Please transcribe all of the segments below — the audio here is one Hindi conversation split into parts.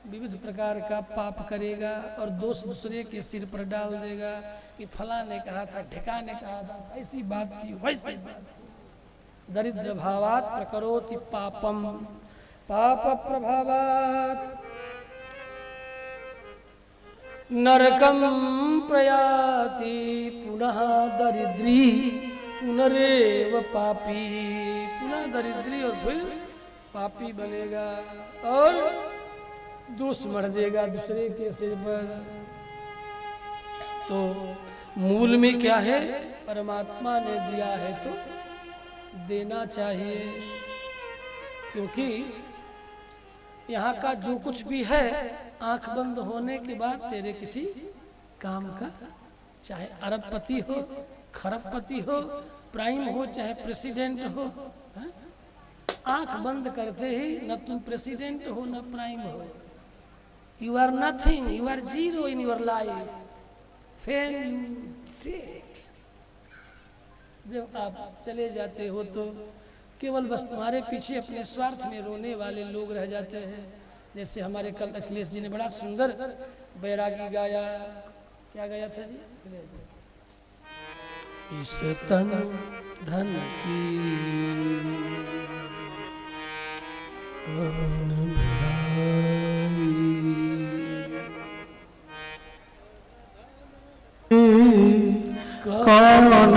विविध प्रकार का पाप करेगा और दोष दूसरे के सिर पर डाल देगा कि फला ने कहा था, ढिका ने कहा था, ऐसी बात थी, वैसी बात थी। दरिद्र भावात प्रकरोति पापम, पाप प्रभावात नरकम प्रयाति पुनः दरिद्री पुनरेव पापी। पुनः दरिद्री और फिर पापी बनेगा और दोष मर देगा दूसरे के सिर पर। तो मूल में क्या है? परमात्मा ने दिया है तो देना चाहिए, क्योंकि यहाँ का जो कुछ भी है आंख बंद होने के बाद तेरे किसी काम का, चाहे अरबपति हो, खरबपति हो, प्राइम हो, चाहे प्रेसिडेंट हो, आंख बंद करते ही न तुम प्रेसिडेंट हो न प्राइम हो। You are nothing, you are zero in your life. Then you dead. जब आप चले जाते हो तो केवल बस तुम्हारे पीछे अपने स्वार्थ में रोने वाले लोग रह जाते हैं। जैसे हमारे कल अखिलेश जी ने बड़ा सुंदर बैरागी गाया। क्या गाया था जी? इस तन धन की कौन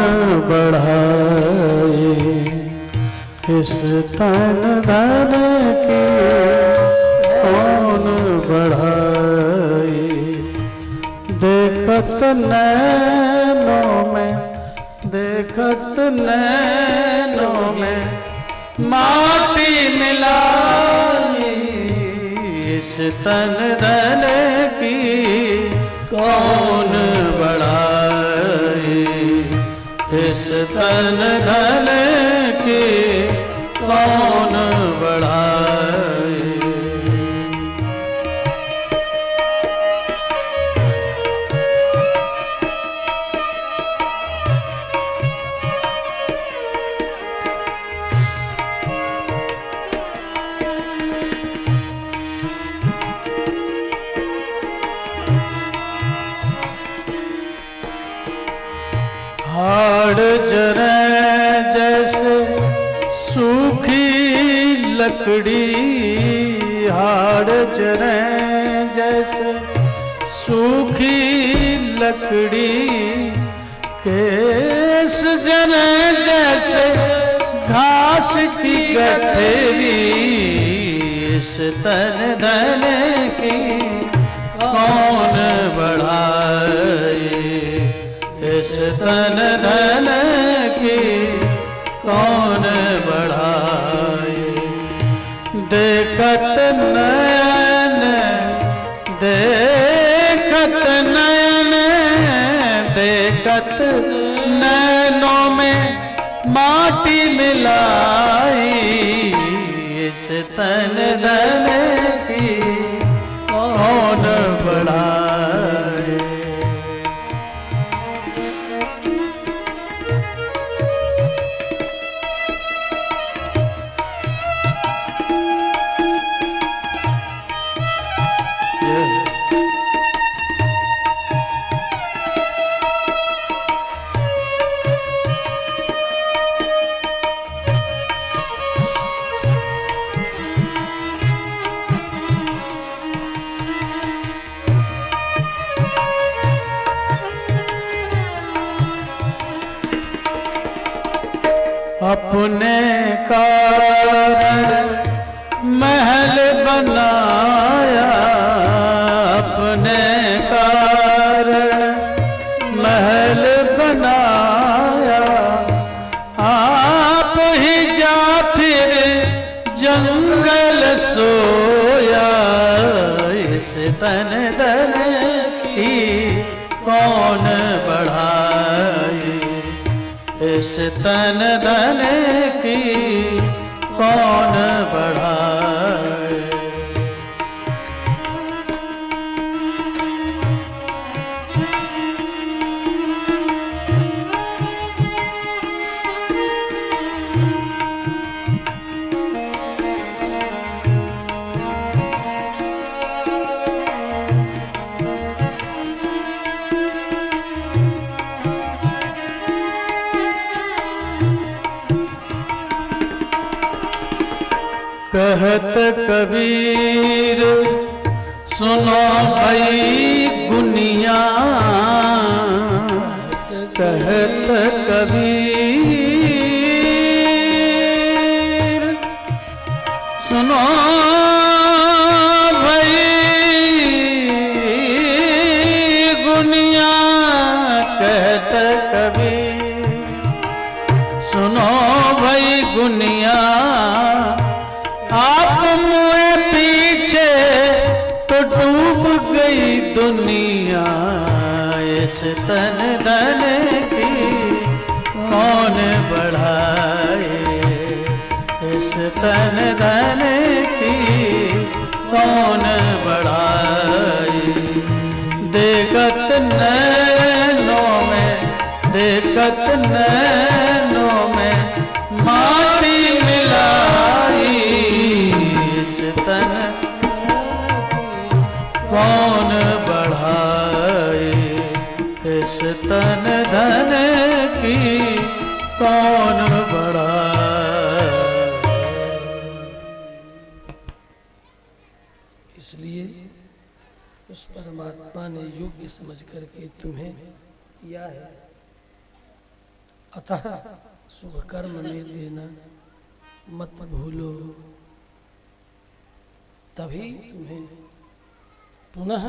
बढ़ाए, इस तन धन की कौन बढ़ाए। देखत नैनों में, देखत नैनों में माटी मिलाई, इस तन धन की कौन बढ़ाए, इस तन धन की कौन बढ़ाए। हाड़ जरे जैसे सूखी लकड़ी, हाड़ जरे जैसे सूखी लकड़ी, केस जरे जैसे घास की गठरी, इस तन धन की कौन बढ़ाए, इस तन धन की कौन बढ़ाए। देखत नयन, देखत नयन, देखत नैनों में माटी मिलाई, इस तन धन की कौन बढ़ाए। अपने कारण महल बनाया, अपने कारण महल बनाया, आप ही जा फिर जंगल सोया, इस तन धन की कौन बढ़ाए, इस तन धन की कौन बढ़ाए। कहत कबीर सुनो भाई गुनिया, कहत कबीर सुनो भाई गुनिया, कहत कबीर सुनो भाई गुनिया, आप मुए पीछे तो डूब गई दुनिया, इस तन धन की कौन बढ़ाए, इस तन धन की कौन बढ़ाए। देखत नैनों में, देखत नैनों में माटी मिलाई, इस तन कौन बढ़ाए, इस तन धन की कौन बढ़ाए। इसलिए उस परमात्मा ने योग्य समझ करके तुम्हें किया है, अतः शुभ कर्म में देना मत भूलो, तभी तुम्हें पुनः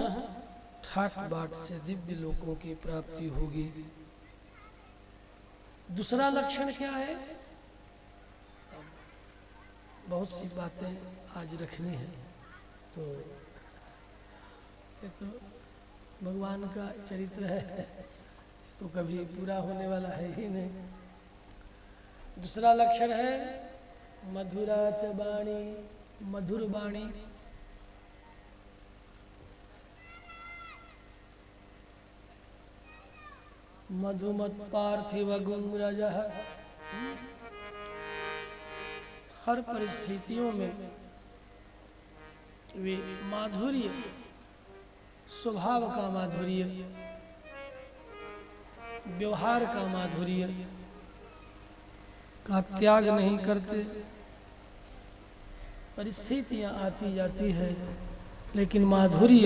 ठाट बाट से दिव्य लोकों की प्राप्ति होगी। दूसरा लक्षण क्या है? बहुत सी बातें आज रखनी है, तो ये तो भगवान का चरित्र है, तो कभी पूरा होने वाला है ही नहीं। दूसरा लक्षण है मधुरा च वाणी, मधुर वाणी। मधुमत पार्थिव गुंरजः, हर परिस्थितियों में वे माधुर्य, स्वभाव का माधुर्य, व्यवहार का माधुर्य का त्याग नहीं करते। परिस्थितियां आती जाती है, लेकिन माधुर्य,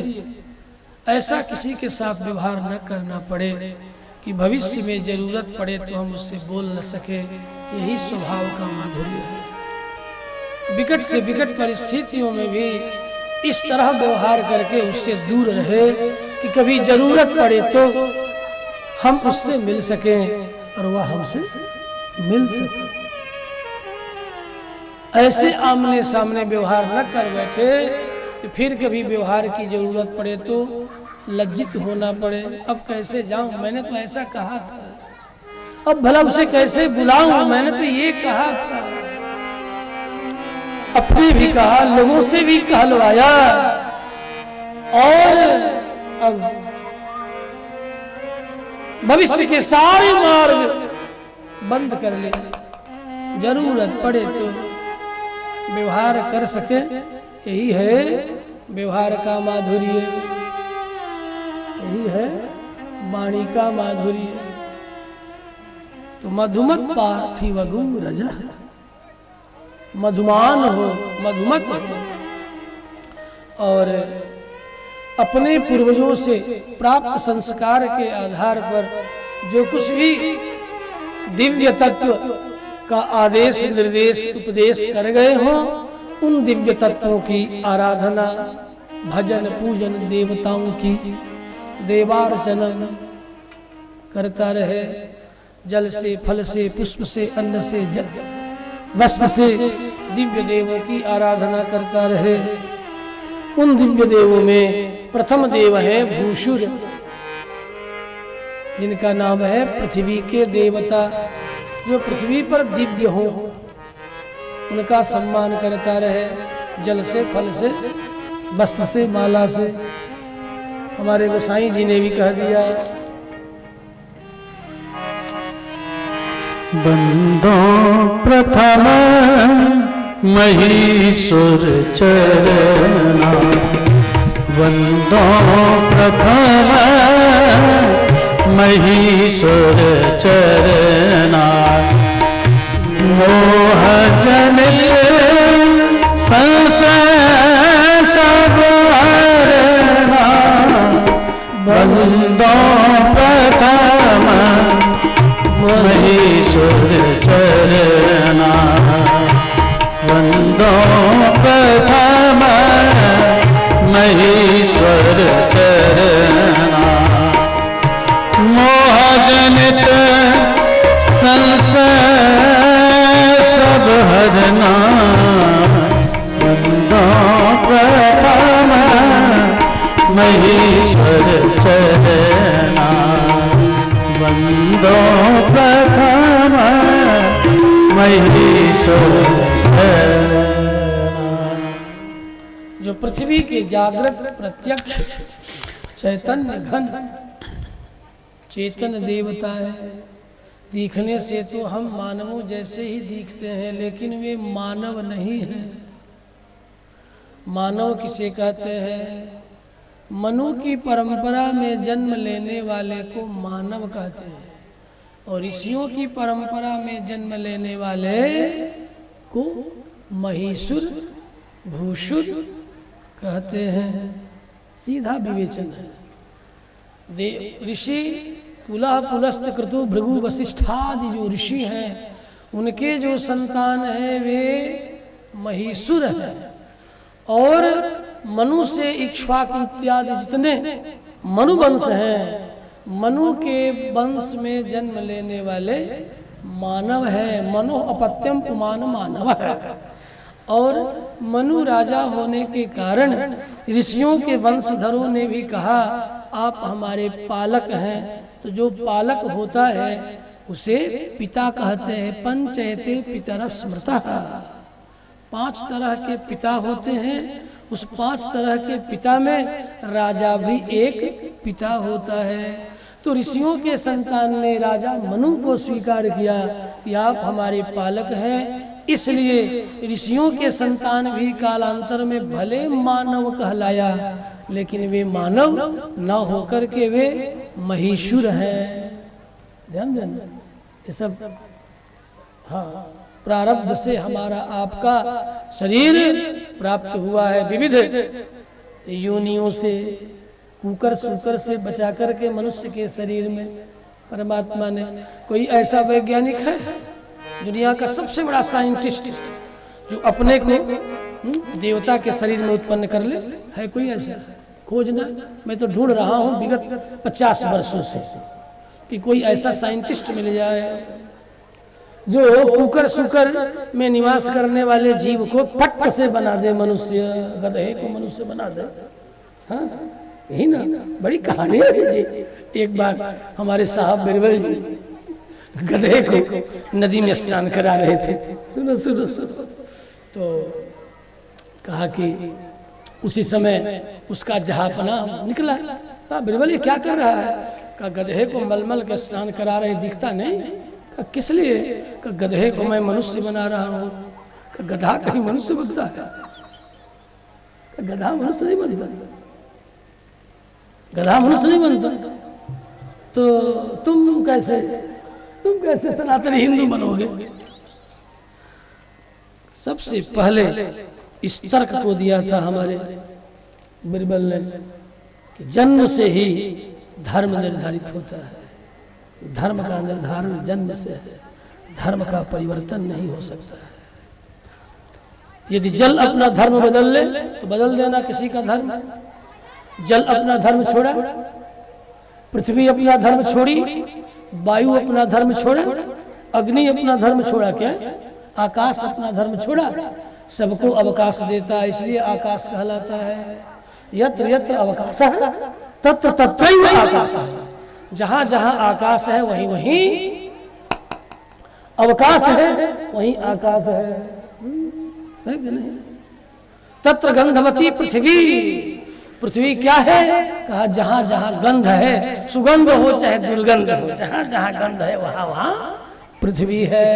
ऐसा किसी के साथ व्यवहार न करना पड़े कि भविष्य में जरूरत पड़े तो हम उससे बोल न सके, यही स्वभाव का माधुर्य है। विकट से विकट परिस्थितियों में भी इस तरह व्यवहार करके उससे दूर रहे कि कभी जरूरत पड़े तो हम उससे मिल सकें और वह हमसे मिल सके। ऐसे आमने सामने व्यवहार न कर बैठे कि फिर कभी व्यवहार की जरूरत पड़े तो लज्जित होना पड़े। अब कैसे जाऊं, मैंने तो ऐसा कहा था, अब भला उसे कैसे बुलाऊं, मैंने तो ये कहा था। अपने भी कहा, लोगों से भी कहलवाया, और अब भविष्य के सारे मार्ग बंद कर ले, जरूरत पड़े तो व्यवहार कर सके। यही है व्यवहार का माधुर्य, यही है वाणी का माधुर्य। तो मधुमत पार्थिव गुंरजः, मधुमान हो, मधुमत हो, और अपने पूर्वजों से प्राप्त संस्कार के आधार पर जो कुछ भी दिव्य तत्व का आदेश निर्देश उपदेश कर गए हों, उन दिव्य तत्वों की आराधना, भजन पूजन, देवताओं की देवार्चना करता रहे। जल से, फल से, पुष्प से, अन्न से, वस्त्र से दिव्य देवों की आराधना करता रहे। उन दिव्य देवों में प्रथम देव है भूषुर, जिनका नाम है पृथ्वी के देवता, जो पृथ्वी पर दिव्य हो, उनका सम्मान करता रहे। जल से, फल से, वस्त्र से, माला से। हमारे गोसाई जी ने भी कह दिया, बंदो प्रथम महीसुर चरना, बंदो प्रथम महीसुर चरना, मोह जनित संशय सब हरना बंदो प्रथम महेश्वर चरना बंदो प्रथम महेश्वर चरना मोहजनित संशय सब हरना बंदो प्रथम महेश्वर चरना बंदो प्रथम महेश्वर चरना। जो पृथ्वी के जागृत प्रत्यक्ष चैतन्य घन चेतन देवता है, दिखने से तो हम मानवों जैसे ही दिखते हैं, लेकिन वे मानव नहीं है। मानव किसे कहते हैं? मनु की परंपरा में जन्म लेने वाले को मानव कहते हैं, और ऋषियों की परंपरा में जन्म लेने वाले को महिषुर भूषुर कहते हैं। सीधा विवेचन है। ऋषि पुलह पुलस्त क्रतु भृगु वशिष्ठादि जो ऋषि हैं, उनके जो संतान हैं वे महिषुर हैं, और मनु से इक्ष्वाकु इत्यादि जितने मनु वंश हैं, मनु के वंश में जन्म लेने वाले मानव है। मनु अपत्यम पुमान मानव है। और मनु राजा होने के कारण ऋषियों के वंशधरों ने भी कहा आप हमारे पालक हैं। तो जो पालक होता है उसे पिता कहते हैं। पंचयते पितर स्मृतः, 5 तरह के पिता होते हैं। उस 5 तरह के पिता में राजा भी एक पिता होता है। तो ऋषियों के संतान ने राजा मनु को स्वीकार किया कि आप हमारे पालक हैं, इसलिए ऋषियों के संतान भी कालांतर में भले मानव कहलाया, लेकिन वे मानव न होकर के वे महिषुर हैं। ध्यान देना, ये सब हाँ प्रारब्ध से हमारा आपका शरीर प्राप्त हुआ है। विविध योनियों से, कुकर सुकर से बचा करके मनुष्य के शरीर में परमात्मा ने। कोई ऐसा वैज्ञानिक है दुनिया का सबसे बड़ा साइंटिस्ट जो अपने को देवता के शरीर में उत्पन्न कर ले? है कोई ऐसा? खोजना, मैं तो ढूंढ रहा हूँ विगत 50 वर्षों से कि कोई ऐसा साइंटिस्ट मिल जाए जो कुकर सुकर में निवास करने वाले जीव को पट्ट से बना दे, मनुष्य गधे को मनुष्य बना दे। हाँ यही ना, बड़ी कहानी है ये। एक बार हमारे साहब बिरबल जी गधे को नदी में स्नान करा रहे थे। सुनो सुनो सुनो, तो कहा कि उसी समय उसका जहापना निकला। कहा बिरबल ये क्या कर रहा है? कहा गधे को मलमल के स्नान करा रहे, दिखता नहीं? कहा किस लिए? कहा गधे को मैं मनुष्य बना रहा हूँ। कहा गधा कहीं मनुष्य बनता है? कहा गधा मनुष्य नहीं बनता, गधा मनुष्य नहीं बनता। तो तुम कैसे सनातनी हिंदू बनोगे? सबसे पहले इस तर्क को दिया था हमारे बिरबल ने कि जन्म से ही धर्म निर्धारित होता है। धर्म का निर्धारण जन्म से है, धर्म का परिवर्तन नहीं हो सकता है। यदि जल अपना धर्म बदल ले तो बदल देना किसी का धर्म। जल अपना धर्म छोड़ा, पृथ्वी अपना धर्म छोड़ी, वायु अपना धर्म छोड़ा, अग्नि अपना धर्म छोड़ा, क्या आकाश अपना धर्म छोड़ा। सबको अवकाश देता है, इसलिए आकाश कहलाता है। यत्र यत्र अवकाश तत्र तत्रैव आकाश। जहां जहां आकाश है वहीं वहीं अवकाश है, वहीं आकाश है। तत्र गंधवती पृथ्वी। पृथ्वी क्या है? कहा जहां जहां गंध है, सुगंध हो चाहे दुर्गंध हो, जहां जहां गंध है वहां वहां पृथ्वी है।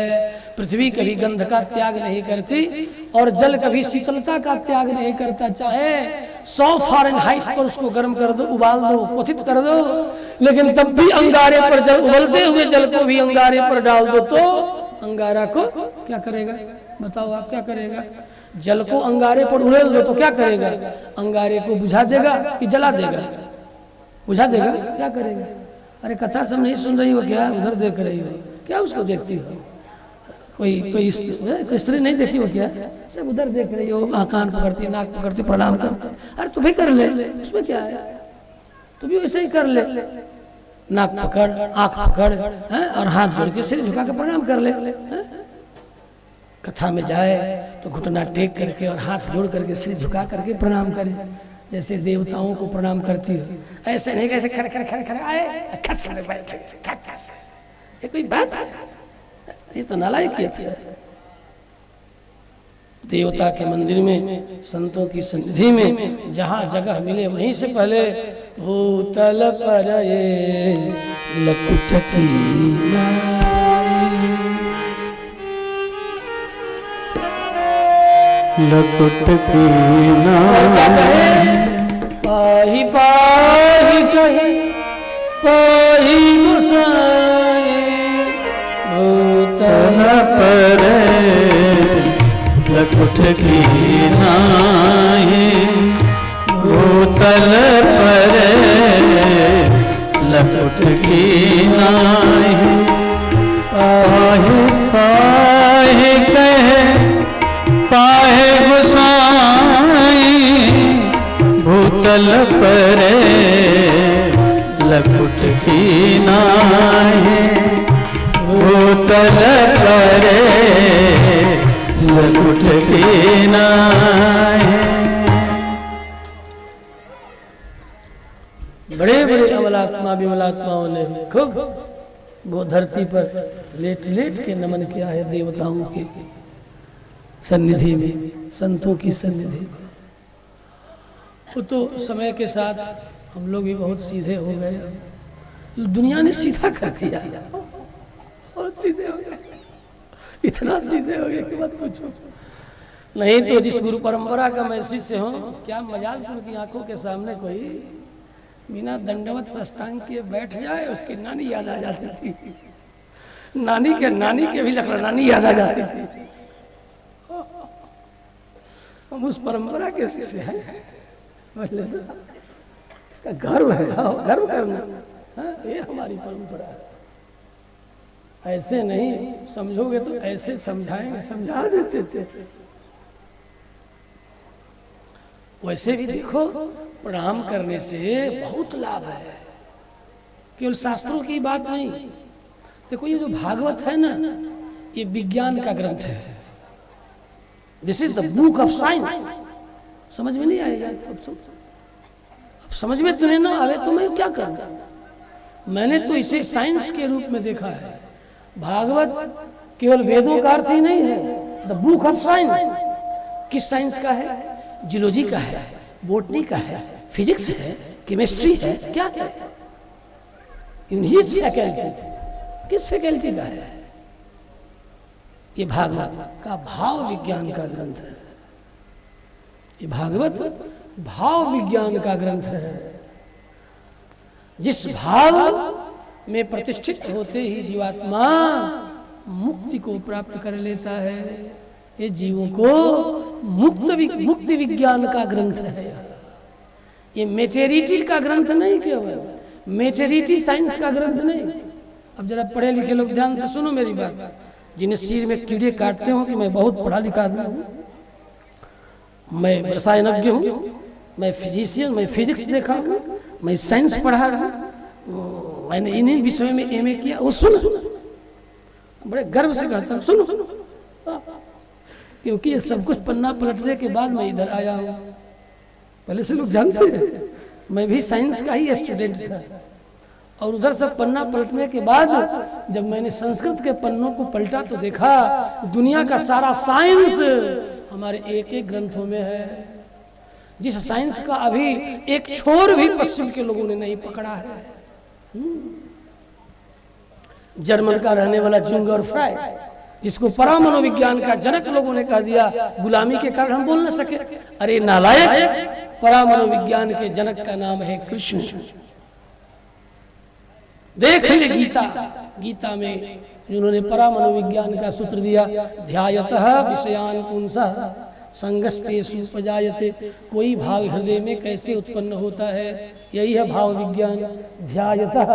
पृथ्वी कभी गंध का त्याग नहीं करती और जल कभी शीतलता का त्याग नहीं करता। चाहे 100 फ़ारेनहाइट पर उसको गर्म कर दो, उबाल दो, क्वथित कर दो, लेकिन तब भी अंगारे पर जल, उबलते हुए जल को भी अंगारे पर डाल दो तो अंगारा को क्या करेगा? बताओ आप क्या करेगा? जल को अंगारे पर उड़ेल दो तो क्या करेगा? अंगारे को बुझा देगा कि जला देगा? बुझा देगा। क्या करेगा? अरे कथा सब नहीं सुन रही हो क्या? उधर देख रही हो क्या? उसको देखती हो? कोई स्त्री नहीं देखी हो क्या? सब उधर देख रही हो, कान पकड़ती, नाक पकड़ती, प्रणाम करती। अरे तू भी कर ले, उसमें क्या है? तू भी वैसे ही कर ले, नाक पकड़, आंख पकड़ और हाथ जोड़ के सिर झुका के प्रणाम कर ले। कथा में जाए तो घुटना टेक करके और हाथ जोड़ करके सिर झुका करके प्रणाम करे, जैसे देवताओं को प्रणाम करती हो। ऐसे नहीं कैसे खड़े खड़े खड़े खड़े आए खस में बैठे, ये कोई बात है? ये तो नालायकियत है। देवता के मंदिर में, संतों की सन्निधि में जहाँ जगह मिले वहीं से पहले भूतल पर ये लकुट की लकुट की पाही पाही कही पाही गुसाई भूतल पर लकुट की नाई, भूतल पर लकुट की नाई। पाहे पाहे कहे पाहे गुसाई, भूतल पर लकुट की नाई, भूतल पर लकुट की नाई। बड़े बड़े अमलात्मा विमलात्माओं ने खूब वो धरती पर लेट लेट के नमन किया है देवताओं के सन्निधि में, संतों की सन्निधि में। वो तो समय के साथ हम लोग भी बहुत सीधे हो गए, दुनिया ने सीधा कर दिया, बहुत सीधे हो गए, इतना सीधे हो गए कि मत पूछो। नहीं तो जिस गुरु परंपरा का मैं शिष्य हूँ, क्या मजाल उनकी आंखों के सामने कोई बिना दंडवत साष्टांग किए बैठ जाए, उसकी नानी याद आ जाती थी, नानी के भी लकड़ा नानी याद आ जाती थी। हम उस परंपरा के शिष्य हैं, इसका गर्व है, गर्व करना, ये हमारी परंपरा है। ऐसे नहीं समझोगे तो ऐसे समझाएंगे, समझा देते थे। वैसे भी देखो, प्रणाम करने से बहुत लाभ है, केवल शास्त्रों की बात नहीं। देखो ये जो भागवत है ना, ये विज्ञान का ग्रंथ है। This is the book of science. समझ में नहीं आएगा? अब समझ में तुम्हें ना आवे तो मैं क्या करूंगा? मैंने तो इसे साइंस के रूप में देखा है। भागवत केवल वेदों का अर्थ ही नहीं है, द बुक ऑफ साइंस। किस साइंस का है? जियोलॉजी का है, बोटनी का है, फिजिक्स है, केमिस्ट्री है, क्या है? इन हिज फैकल्टीज, किस फैकल्टी का है? ये भागवत का भाव विज्ञान का ग्रंथ है। ये भागवत भाव विज्ञान का ग्रंथ है। जिस भाव में प्रतिष्ठित होते ही जीवात्मा मुक्ति को प्राप्त कर लेता है, ये जीवों को मुक्ति विज्ञान का ग्रंथ है। ये मेटेरिटी का ग्रंथ नहीं, केवल मेटेरिटी साइंस का ग्रंथ नहीं। अब जरा पढ़े लिखे लोग ध्यान से सुनो मेरी बात, जिन्हें सिर में कीड़े काटते हो कि मैं बहुत पढ़ा लिखा आदमी हूँ, मैं रसायनज्ञ हूँ, मैं फिजिशियन, मैं फिजिक्स देखा हूँ, मैं साइंस पढ़ा हूँ, मैंने इन्हीं विषयों में एमए किया। वो सुनो, बड़े गर्व से कहता हूँ, सुनो, क्योंकि ये सब कुछ पन्ना पलटने के बाद मैं इधर आया हूँ। पहले से लोग जानते हैं मैं भी साइंस का ही स्टूडेंट था, और उधर सब पन्ना पलटने के बाद जब मैंने संस्कृत के पन्नों को पलटा तो देखा दुनिया का सारा साइंस हमारे एक एक ग्रंथों में है। जिस साइंस का अभी एक छोर भी पश्चिम के लोगों ने नहीं पकड़ा है। जर्मन का रहने वाला जुंग और फ्राइड, जिसको परामनोविज्ञान का जनक लोगों ने कह दिया, गुलामी के कारण हम बोल न सके। अरे नालायक, परामनोविज्ञान के जनक का नाम है कृष्ण। देख ले गीता, गीता में जिन्होंने परामनोविज्ञान का सूत्र दिया, ध्यायतः विषयान पुंसः संगस्तेषु उपजायते, कोई भाव हृदय में कैसे उत्पन्न होता है, यही है भाव विज्ञान। ध्यायतः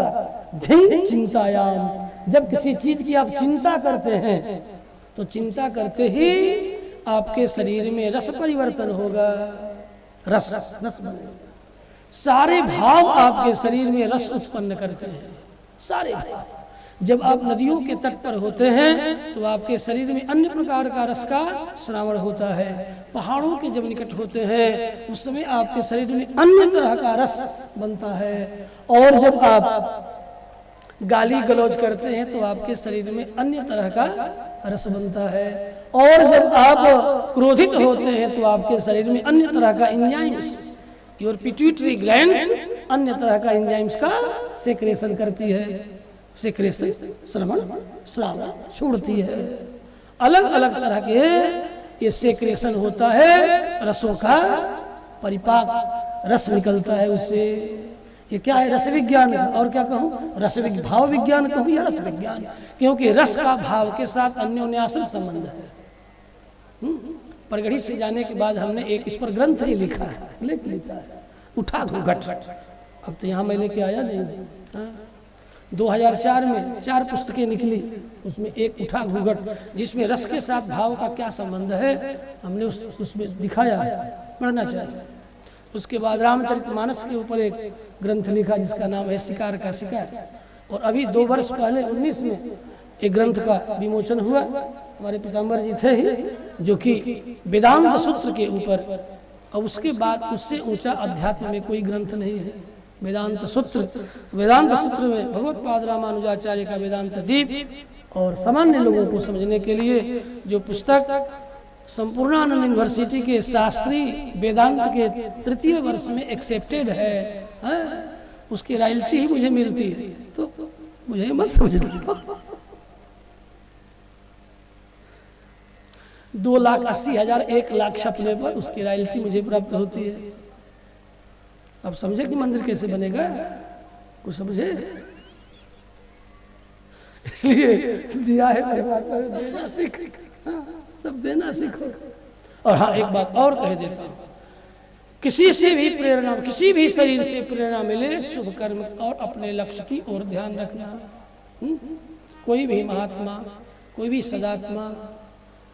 धिं चिंतायाम, जब किसी चीज की आप चिंता करते हैं तो चिंता करते ही आपके शरीर में रस परिवर्तन होगा, रस बनेगा। सारे भाव आपके शरीर में रस उत्पन्न करते हैं, सारे भाव। जब आप नदियों के तट पर होते हैं तो आपके शरीर में अन्य प्रकार का रस का श्रावण होता है। पहाड़ों के जब निकट होते हैं उस समय आपके शरीर में अन्य तरह का रस बनता है। और जब आप गाली गलौज करते हैं तो आपके शरीर में अन्य तरह का रस बनता है। और जब आप क्रोधित होते हैं तो आपके शरीर में अन्य तरह का एंजाइम्स, योर पिट्यूटरी ग्लैंड्स अन्य तरह का एंजाइम्स का सेक्रेशन करती है, सेक्रेशन श्रावण छोड़ती है। अलग अलग तरह के ये सेक्रेशन होता है, रसों का परिपाक, रस निकलता है उससे। ये क्या है? रस विज्ञान। और क्या कहूँ? भाव विज्ञान कहूँ या रस विज्ञान, क्योंकि रस का भाव के साथ अन्योन्याश्रित संबंध है। परगढ़ी से जाने के बाद हमने एक इस पर ग्रंथ ही लिखा है, लिखा है उठा घूंघट। अब तो यहाँ मैं लेके आया नहीं। 2004 में 4 पुस्तकें निकली, उसमें एक उठा घूंघट, जिसमें रस के साथ भाव का क्या संबंध है हमने उसमें दिखाया, पढ़ना चाहिए। उसके बाद रामचरितमानस के ऊपर एक ग्रंथ लिखा जिसका नाम है शिकार का शिकार। और अभी 2 वर्ष पहले 19 में एक ग्रंथ का विमोचन हुआ। हमारे पीताम्बर जी थे ही, जो कि वेदांत सूत्र के ऊपर। और उसके बाद उससे ऊंचा अध्यात्म में कोई ग्रंथ नहीं है, वेदांत सूत्र। वेदांत सूत्र में भगवत्पाद रामानुजाचार्य का वेदांत दीप। और सामान्य लोगों को समझने के लिए जो पुस्तक संपूर्णानंद यूनिवर्सिटी के शास्त्री वेदांत के 3य वर्ष में एक्सेप्टेड है, उसकी रॉयल्टी ही मुझे मिलती है। तो मुझे मत समझना। 2,80,000 1,00,000 छपने पर उसकी रॉयल्टी मुझे प्राप्त होती है। अब समझे कि मंदिर कैसे बनेगा, कुछ समझे? इसलिए दिया है परमात्मा ने, देना सीख, सब देना सीखो। और हाँ, एक बात और कह देता हूँ, किसी से भी प्रेरणा, किसी भी शरीर से प्रेरणा मिले, शुभ कर्म और अपने लक्ष्य की ओर ध्यान रखना। कोई भी महात्मा, कोई भी सदात्मा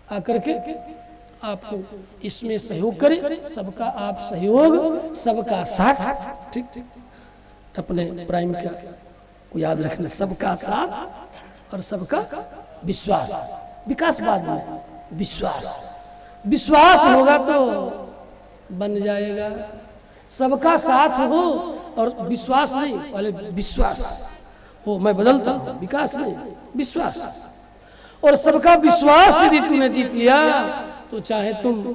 आकर के आपको इसमें सहयोग करे, सबका आप सहयोग, सबका साथ। ठीक, अपने प्राइम का को याद रखना, सबका साथ और सबका विश्वास। विकास बाद में, विश्वास होगा तो बन जाएगा। सबका साथ हो और विश्वास नहीं, पहले विश्वास हो। मैं बदलता हूँ, विकास नहीं, विश्वास। और सबका विश्वास यदि तूने जीत लिया तो चाहे तुम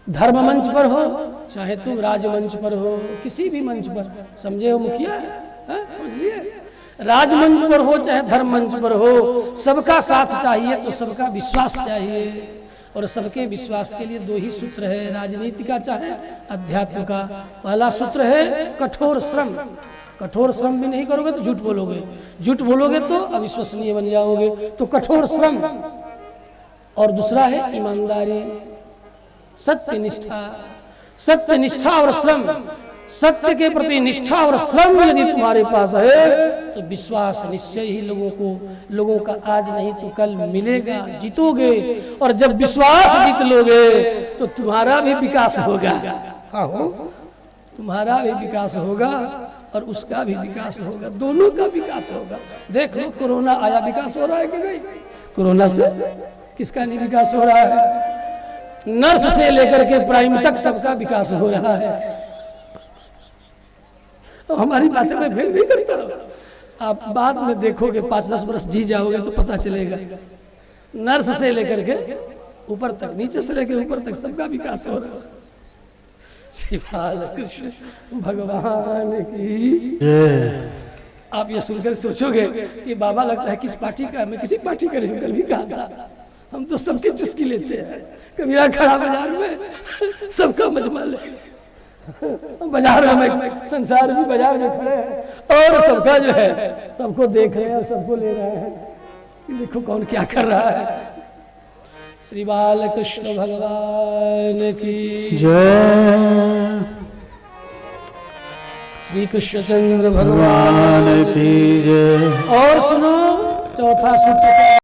धर्म मंच पर हो, चाहे तुम राजमंच पर हो, किसी भी मंच पर, समझे हो मुखिया, समझिए, राजमंच पर हो चाहे धर्म मंच पर हो, सबका साथ चाहिए तो सबका विश्वास चाहिए। और सबके विश्वास के लिए 2 ही सूत्र है, राजनीति का चाहे अध्यात्म का। पहला सूत्र है कठोर श्रम। कठोर श्रम भी नहीं करोगे तो झूठ बोलोगे, झूठ बोलोगे तो अविश्वसनीय बन जाओगे, तो कठोर श्रम। और दूसरा है ईमानदारी, सत्यनिष्ठा। सत्यनिष्ठा और श्रम, सत्य के प्रति निष्ठा और श्रम यदि तुम्हारे पास है तो विश्वास निश्चय ही लोगों का आज नहीं तो कल मिलेगा, जीतोगे। और जब विश्वास जीत लोगे तो तुम्हारा भी विकास होगा, तुम्हारा भी विकास होगा और उसका भी विकास होगा, दोनों का विकास होगा। देख लो, कोरोना आया, विकास हो रहा है कि नहीं? कोरोना से किसका नहीं विकास हो रहा है? नर्स से लेकर के प्राइम तक सबका विकास हो रहा है। तो हमारी बातें मैं फेल नहीं करता, आप बाद में देखोगे, 5-10 वर्ष जी जाओगे तो पता चलेगा। नर्स से लेकर के ऊपर तक, नीचे से लेकर ऊपर तक सबका विकास हो रहा है। श्री बाल कृष्ण भगवान की। आप ये सुनकर सोचोगे कि बाबा लगता है किस पार्टी का, मैं किसी पार्टी का नहीं, कल भी कहा था, हम तो सबकी चुस्की लेते हैं। कबीरा खड़ा बाजार में सबका मजमा ले, बाजार में संसार भी बाजार में खड़े हैं और सबका जो है सबको देख रहे हैं और सबको ले रहे हैं, देखो कौन क्या कर रहा है। श्री बालकृष्ण भगवान की जय श्री कृष्णचंद्र भगवान भगवान की जय। और सुनो चौथा सूत्र।